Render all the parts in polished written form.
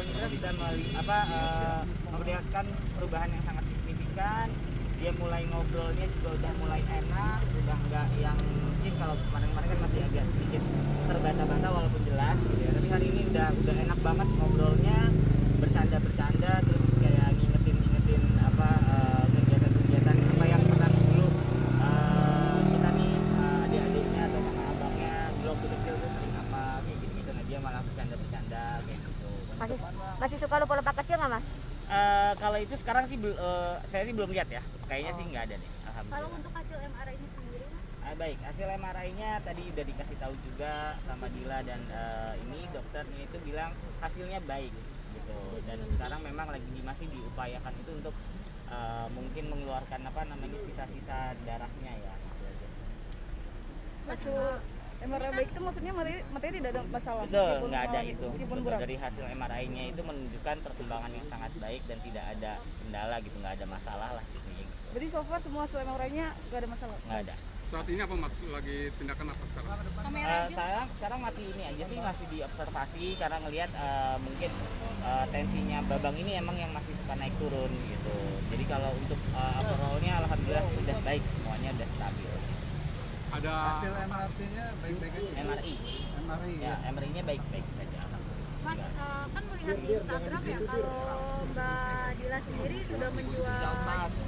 Indra sudah memperlihatkan perubahan yang sangat signifikan. Dia mulai ngobrolnya juga udah mulai enak, udah nggak yang mungkin kalau kemarin-kemarin kan masih agak sedikit terbata-bata walaupun jelas gitu ya. Tapi hari ini udah enak banget ngobrolnya, bercanda-bercanda, terus kayak ngingetin apa kegiatan-kegiatan apa yang pernah dulu kita nih adik-adiknya atau sama abangnya dulu waktu kecil tuh sering apa kayak gitu-gitu. Nah dia malah bercanda-bercanda kayak gitu. Masih suka lupa-lupa kecil nggak mas? Kalau itu sekarang sih saya sih belum lihat ya. Kayaknya sih nggak ada deh. Alhamdulillah. Kalau untuk hasil MRI-nya sendiri mas? Baik, hasil MRI-nya tadi udah dikasih tahu juga sama Dila dan ini dokternya itu bilang hasilnya baik gitu. Dan sekarang memang lagi masih diupayakan itu untuk mungkin mengeluarkan apa namanya sisa-sisa darahnya ya. Hasil MRI baik itu maksudnya matanya tidak ada masalah. Betul, nggak ada itu. Meskipun Betul, kurang. dari hasil MRI-nya itu menunjukkan perkembangan yang sangat baik dan tidak ada kendala gitu, nggak ada masalah lah gitu. Berarti so far semua hasil MRI-nya nggak ada masalah? Nggak ada. Saat ini apa mas? Lagi tindakan apa sekarang? Saya sekarang masih ini aja sih, masih diobservasi karena ngelihat mungkin tensinya Babang ini emang yang masih suka naik turun gitu. Jadi kalau untuk overall-nya alhamdulillah sudah baik, semuanya sudah stabil. Ada Hasil MRC-nya baik-baik aja. MRI ya, MRI-nya baik-baik saja alhamdulillah. Mas kan melihat di Instagram ya kalau Mbak Dila sendiri sudah menjual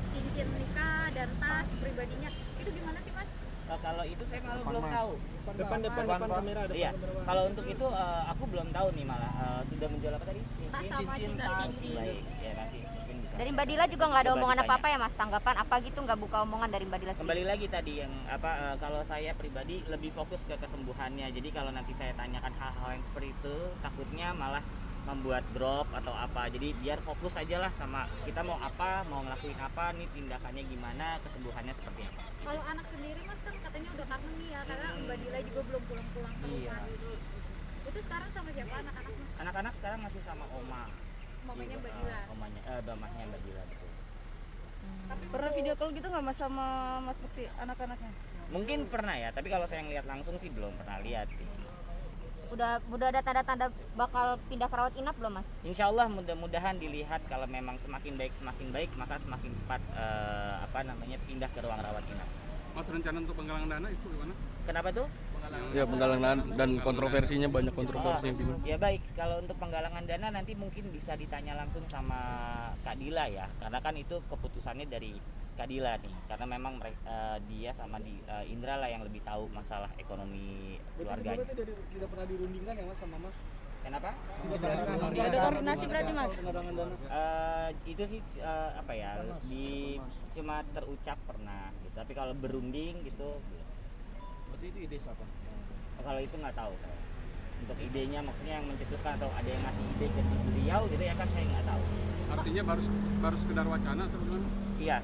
cincin nikah dan tas pribadinya, itu gimana sih mas? Kalau itu saya malah belum tahu. Depan kamera. Iya, kalau untuk itu aku belum tahu nih malah sudah menjual apa tadi? Tas sama cincin. Baik, ya nanti mungkin bisa. Dari Mbak Dila juga nggak ada Coba omongan ditanya. apa-apa ya mas? Tanggapan apa gitu nggak buka omongan dari Mbak Dila sendiri? Kembali lagi tadi yang apa kalau saya pribadi lebih fokus ke kesembuhannya. Jadi kalau nanti saya tanyakan hal-hal yang seperti itu, takutnya malah membuat drop atau apa. Jadi biar fokus aja lah sama kita mau apa, mau ngelakuin apa, nih tindakannya gimana, kesembuhannya seperti apa. Kalau anak sendiri mas kan katanya udah kangen nih ya, karena Mbak Dila juga belum pulang-pulang ke Iya. rumah. Itu sekarang sama siapa anak-anak mas? Anak-anak sekarang masih sama oma. Mamanya Mbak Iya, Dila. mamanya Mbak Dila gitu. Pernah video call gitu nggak mas sama Mas Bekti anak-anaknya? Mungkin pernah ya, tapi kalau saya ngeliat langsung sih belum pernah lihat sih. Udah ada tanda-tanda bakal pindah ke rawat inap belum mas? Insya Allah mudah-mudahan dilihat kalau memang semakin baik maka semakin cepat pindah ke ruang rawat inap. mas rencana untuk penggalangan dana itu gimana? Kenapa tuh? Ya penggalangan dan kontroversinya banyak kontroversi yang bilang. Ya baik, kalau untuk penggalangan dana nanti mungkin bisa ditanya langsung sama Kak Dila ya, karena kan itu keputusannya dari Kak Dila nih, karena memang dia sama Indra lah yang lebih tahu masalah ekonomi keluarganya. Tidak pernah dirundingkan ya mas sama mas? Kenapa? Nggak ada koordinasi berarti mas? Itu sih cuma terucap pernah gitu, tapi kalau berunding gitu belum. Berarti itu ide siapa? Kalau itu nggak tahu saya. Untuk idenya maksudnya yang mencetuskan atau ada yang ngasih ide ke beliau gitu ya kan saya nggak tahu. Artinya baru sekedar wacana atau gimana? Iya.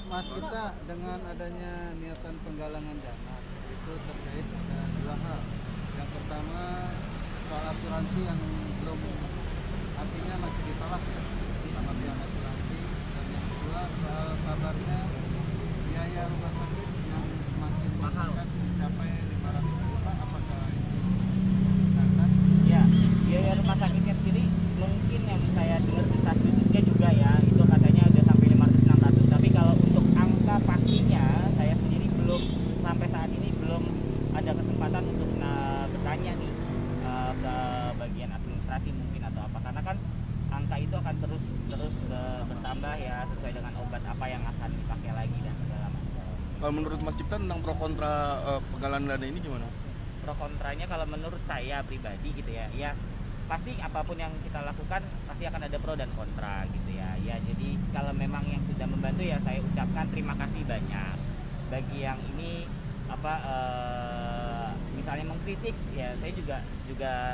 Mas, kita dengan adanya niatan penggalangan dana itu terkait ada dua hal. Yang pertama soal asuransi yang belum, artinya masih ditolak ya sama pihak asuransi. Dan yang kedua soal kabarnya biaya rumah sakit yang semakin mahal mencapai 500 juta, apakah itu akan? Ya, biaya rumah sakitnya sendiri mungkin yang saya dengar desas-desusnya juga ya itu katanya udah sampai 500-600. Tapi kalau untuk angka pastinya saya sendiri belum sampai saat ini belum ada kesempatan untuk bertanya nih ke bagian administrasi mungkin atau apa, karena kan angka itu akan terus bertambah ya sesuai dengan obat apa yang akan dipakai lagi dan segala macam. Kalau menurut Mas Cipta tentang pro kontra penggalangan dana ini gimana? Pro kontranya kalau menurut saya pribadi gitu ya, ya pasti apapun yang kita lakukan pasti akan ada pro dan kontra gitu ya. Ya jadi kalau memang yang sudah membantu ya saya ucapkan terima kasih banyak. Bagi yang ini misalnya mengkritik ya saya juga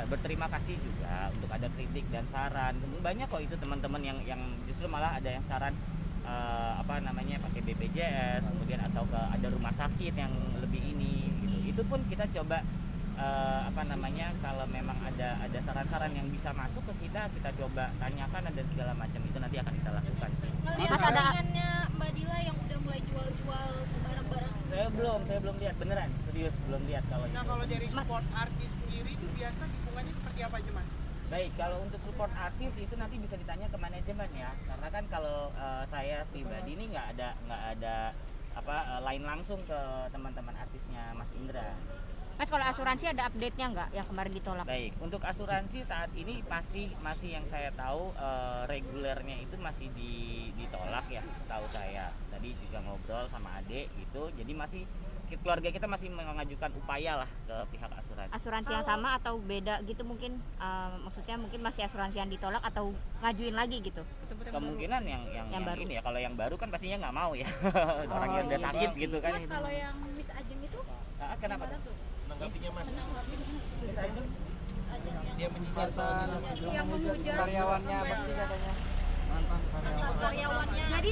berterima kasih juga untuk ada kritik dan saran. Banyak kok itu teman-teman yang justru malah ada yang saran pakai BPJS kemudian atau ada rumah sakit yang lebih ini gitu. Itu pun kita coba kalau memang ada saran-saran yang bisa masuk ke kita coba tanyakan dan segala macam itu nanti akan kita lakukan sih. Ngelihat postingannya Mbak Dila yang udah mulai jual-jual barang-barang. Saya belum lihat beneran, serius belum lihat kalau Nah itu. kalau dari support artis sendiri itu biasa dukungannya seperti apa aja mas? Baik, kalau untuk support artis itu nanti bisa ditanya ke manajemen ya. Karena kan kalau saya pribadi ini nggak ada line langsung ke teman-teman artisnya Mas Indra. Mas, kalau asuransi ada update-nya nggak yang kemarin ditolak? Baik, untuk asuransi saat ini masih yang saya tahu regulernya itu masih ditolak ya, tahu saya. Tadi juga ngobrol sama adik gitu. Jadi masih keluarga kita masih mengajukan upaya lah ke pihak asuransi. Asuransi yang sama atau beda gitu mungkin? Maksudnya mungkin masih asuransi yang ditolak atau ngajuin lagi gitu? Kemungkinan yang baru. ini ya, kalau yang baru kan pastinya nggak mau ya. Orang yang udah iya. sakit gitu kan. Mas, kalau yang Miss Ajeng itu Kenapa gimana tuh? tuh? Menanggapinya Mas. Miss Ajeng? Dia menyinyir soalnya. Yang memuja Karyawannya apa sih katanya? Mantan karyawan. karyawannya. Jadi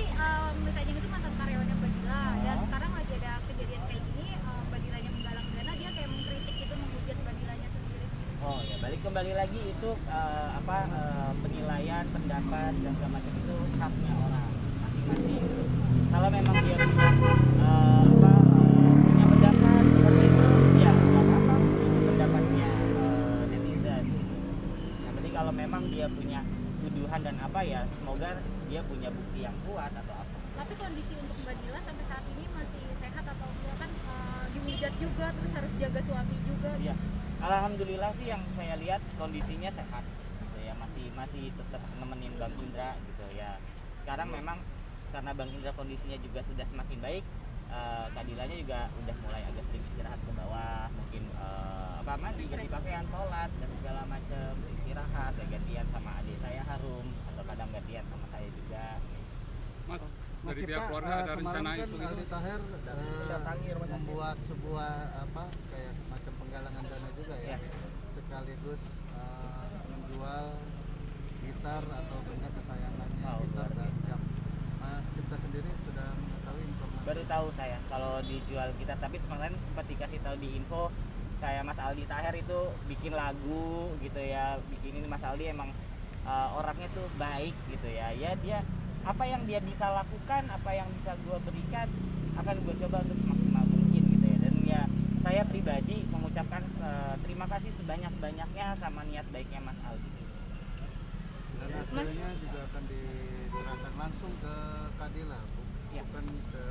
Miss Ajeng itu mantan karyawannya Mbak Dila dan sekarang lagi ada kejadian kayak gini, Mbak Dilanya menggalang dana, dia kayak mengkritik itu, menghujat Mbak Dilanya sendiri. Oh ya, balik kembali lagi itu penilaian, pendapat dan segala macam itu haknya orang masing-masing. Kalau memang dia punya punya pendapat seperti itu, ya nggak apa-apa, itu pendapatnya netizen. Yang penting kalau memang dia punya tuduhan dan apa ya, semoga dia punya bukti yang kuat atau apa. Tapi kondisi untuk Mbak Dila sampai saat ini masih sehat atau enggak, kan dihujat juga, terus harus jaga suami juga. Iya. Alhamdulillah sih yang saya lihat kondisinya sehat gitu ya, masih tetap nemenin Bang Indra gitu ya. Sekarang memang karena Bang Indra kondisinya juga sudah semakin baik, Kak Dilanya juga udah mulai agak sering istirahat ke bawah, mungkin mandi, ganti pakaian, sholat dan segala macam, istirahat, ya gantian sama adik saya Harum atau kadang gantian sama saya juga. Mas, Mas dari Cipta, pihak keluarga ada semalam rencana kan itu gitu? Aldi Taher membuat sebuah kayak semacam penggalangan dana juga ya, Ya. sekaligus menjual gitar atau benda kesayangannya, Wow, gitar luar dan jam. Mas Cipta sendiri sudah mengetahui informasi? Baru tahu saya kalau dijual gitar, tapi kemarin sempat dikasih tahu di info kayak Mas Aldi Taher itu bikin lagu gitu ya, bikin ini. Mas Aldi emang orangnya tuh baik gitu ya, dia apa yang dia bisa lakukan, apa yang bisa gue berikan akan gue coba untuk semaksimal mungkin gitu ya. Dan ya saya pribadi mengucapkan terima kasih sebanyak-banyaknya sama niat baiknya Mas Aldi. Dan hasilnya juga akan diserahkan langsung ke Kadila, Ya. bukan ke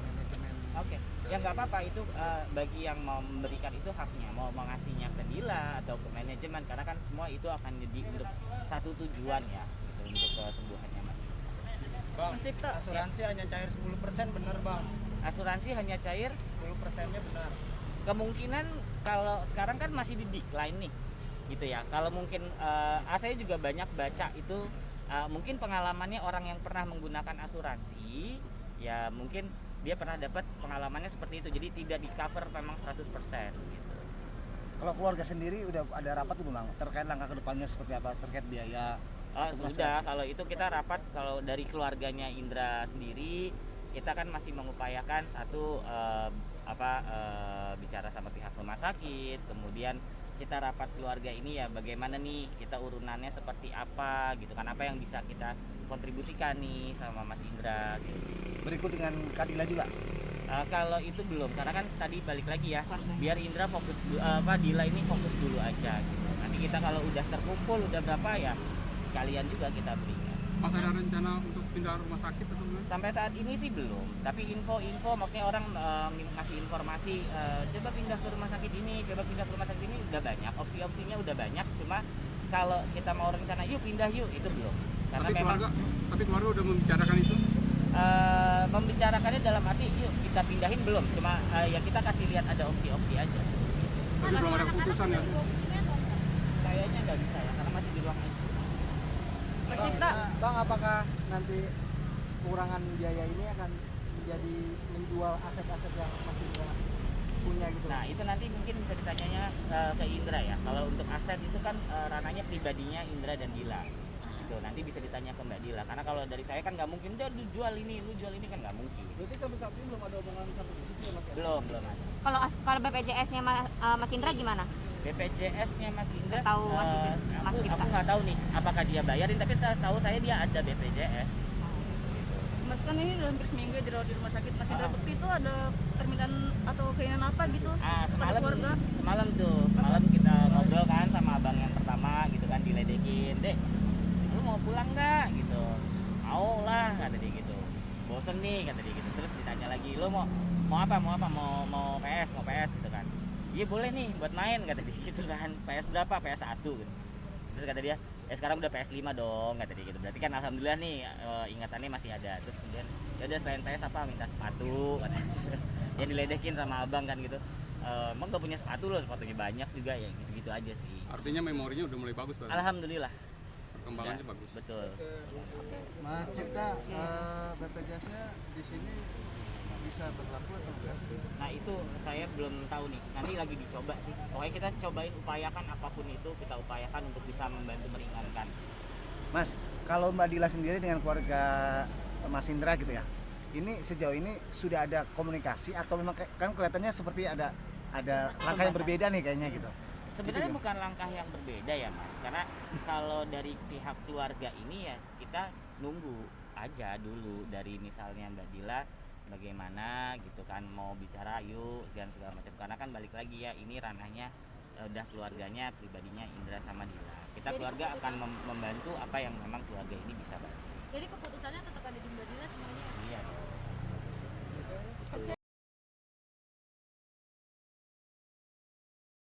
manajemen. Oke, ya nggak apa-apa itu bagi yang mau memberikan itu haknya, mau mengasihnya ke Dila atau ke manajemen, karena kan semua itu akan jadi untuk satu tujuan ya, gitu, untuk kesembuhannya Mas. Bang, Mas Cipta. asuransi hanya cair 10% benar Bang? Asuransi hanya cair 10%-nya benar. kemungkinan kalau sekarang kan masih di decline nih gitu ya. Kalau mungkin saya juga banyak baca itu mungkin pengalamannya orang yang pernah menggunakan asuransi ya, mungkin dia pernah dapat pengalamannya seperti itu, jadi tidak di cover memang 100% gitu. Kalau keluarga sendiri udah ada rapat belum Bang? Terkait langkah kedepannya seperti apa? Terkait biaya? Sudah, kalau itu kita rapat. Kalau dari keluarganya Indra sendiri, kita kan masih mengupayakan satu bicara sama pihak rumah sakit, kemudian kita rapat keluarga ini ya bagaimana nih kita urunannya seperti apa gitu kan, apa yang bisa kita kontribusikan nih sama Mas Indra gitu. Berikut dengan Kadila juga? Kalau itu belum, karena kan tadi balik lagi ya, biar Indra fokus Dila ini fokus dulu aja gitu. Nanti kita kalau udah terkumpul udah berapa ya sekalian juga kita berikan. Mas, ada rencana untuk pindah rumah sakit atau gimana? Sampai saat ini sih belum, tapi info maksudnya orang ngasih informasi coba pindah ke rumah sakit ini, coba pindah ke rumah sakit ini, udah banyak, opsi-opsinya udah banyak, cuma kalau kita mau rencana yuk pindah yuk itu belum. Karena Tapi keluarga udah membicarakan itu? Membicarakannya dalam arti yuk kita pindahin belum, cuma ya kita kasih lihat ada opsi-opsi aja. Tapi belum ada keputusan ya? Kayaknya nggak bisa ya, karena masih di ruang ICU. Mas Cipta. Bang, apakah nanti kurangan biaya ini akan menjadi menjual aset-aset yang masih punya gitu? Nah itu nanti mungkin bisa ditanyanya ke Indra ya. Kalau untuk aset itu kan ranahnya pribadinya Indra dan Dila. Gitu. Nanti bisa ditanya ke Mbak Dila. Karena kalau dari saya kan nggak mungkin udah lu jual ini kan nggak mungkin. Berarti sampai saat ini belum ada omongan sampai di situ ya Mas? Belum ada. Kalau BPJS-nya Mas Indra gimana? BPJS-nya Mas Indra Tahu Mas Cipta. aku nggak tahu nih apakah dia bayarin, tapi tahu saya dia ada BPJS. Mas kan ini udah hampir seminggu ya dirawat di rumah sakit. Mas Indra Bekti itu ada permintaan atau keinginan apa gitu pada keluarga? Semalam kita ngobrol kan sama abang yang pertama pesen nih kata dia gitu. Terus ditanya lagi, lo mau apa mau PS gitu kan. Iya boleh nih buat main kata dia gitu kan. PS berapa? PS 1 gitu. Terus kata dia sekarang udah PS 5 dong kata dia gitu. Berarti kan alhamdulillah nih ingatannya masih ada. Terus kemudian ya udah selain PS apa minta sepatu kata yang diledekin sama abang kan gitu. Emang gak punya sepatu loh, sepatunya banyak juga ya gitu-gitu aja sih. Artinya memorinya udah mulai bagus Pak. Alhamdulillah. Perkembangannya Udah, bagus. Betul. Mas Cipta, BPJS-nya di sini bisa berlaku atau enggak? Nah itu saya belum tahu nih, nanti lagi dicoba sih. Pokoknya kita cobain upayakan apapun itu, kita upayakan untuk bisa membantu meringankan. Mas, kalau Mbak Dila sendiri dengan keluarga Mas Indra gitu ya, ini sejauh ini sudah ada komunikasi atau memang kan kelihatannya seperti ada langkah yang berbeda nih kayaknya gitu. Sebenarnya Gitu, bukan langkah yang berbeda ya Mas, karena kalau dari pihak keluarga ini ya kita nunggu aja dulu dari misalnya Mbak Dila bagaimana gitu kan, mau bicara yuk dan segala macam, karena kan balik lagi ya ini ranahnya udah keluarganya pribadinya Indra sama Dila. Kita Jadi keluarga akan membantu apa yang memang keluarga ini bisa bantu. Jadi keputusannya tetap ada di Mbak Dila semuanya. Iya. Oke.